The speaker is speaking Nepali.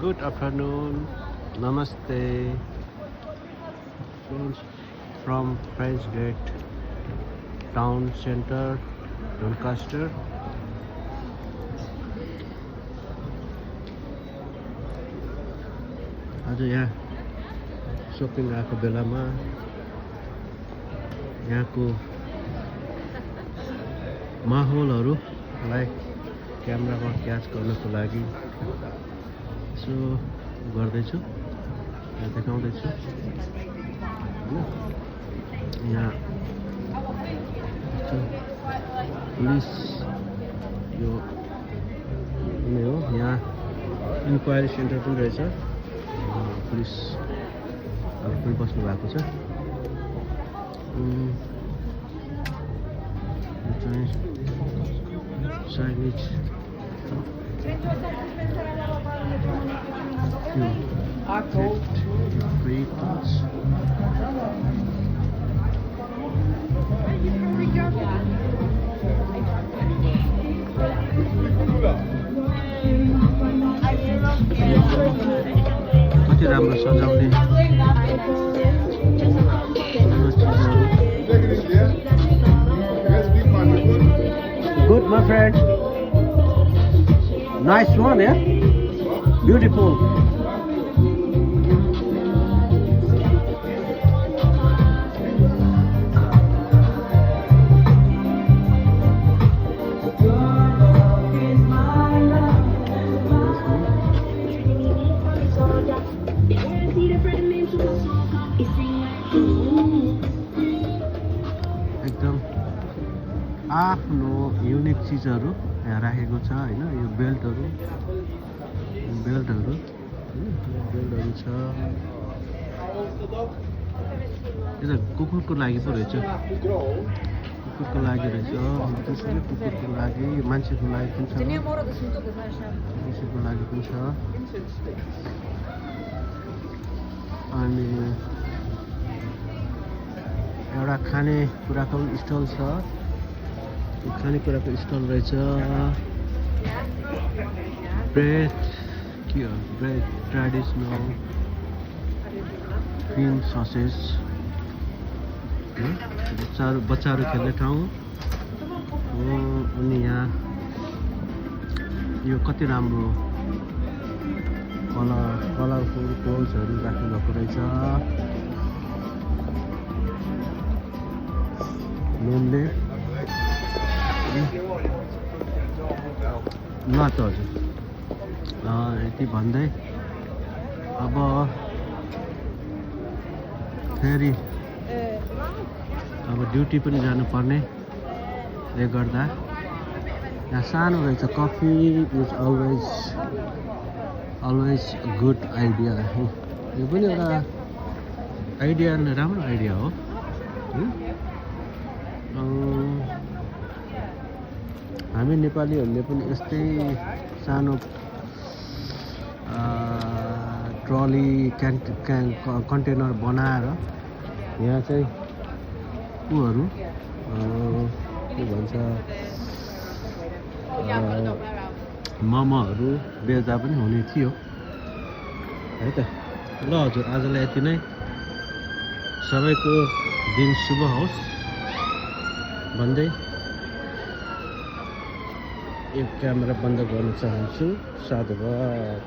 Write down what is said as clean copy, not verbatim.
Good afternoon. Namaste. From French Gate Town Center, Doncaster. आज यहाँ शपिङ आएको बेलामा यहाँको माहौलहरूलाई क्यामेरामा क्याच गर्नको लागि यसो गर्दैछु, देखाउँदैछु। यहाँ पुलिस यो नै हो, यहाँ इन्क्वायरी सेन्टर पनि रहेछ। पुलिसहरू पनि बस्नु भएको छ। साइनेज कति राम्रो सजाउने Good, my friend. Nice one, yeah? Beautiful. एकदम आफ्नो युनिक चिजहरू यहाँ राखेको छ हैन। यो बेल्टहरू छ। यो त कुकुरको लागि पो रहेछ, कुकुरको लागि रहेछ। त्यसैले कुकुरको लागि, मान्छेको लागि पनि छ, मान्छेको लागि पनि छ। अनि एउटा खानेकुराको पनि स्टल छ। खानेकुराको स्टल रहेछ। ब्रेड के हो? Bread traditional cream sausage. बच्चाहरू खेल्ने ठाउँ हो। अनि यहाँ यो कति राम्रो कलरफुल पोल्सहरू राख्नु भएको रहेछ। मेनले ल त हजुर, यति भन्दै अब फेरि ड्युटी पनि जानुपर्नेले गर्दा यहाँ सानो रहेछ coffee is always good idea. यो पनि एउटा आइडिया, राम्रो आइडिया हो। हामी नेपालीहरूले पनि यस्तै सानो ट्रली कन्टेनर बनाएर यहाँ चाहिँ उहरू के भन्छ मोमोहरू बेच्दा पनि हुने थियो है त। ल हजुर, आजलाई यति नै। सबैको दिन शुभ होस् भन्दै यो क्यामेरा बन्द गर्न चाहन्छु। साधुवाद।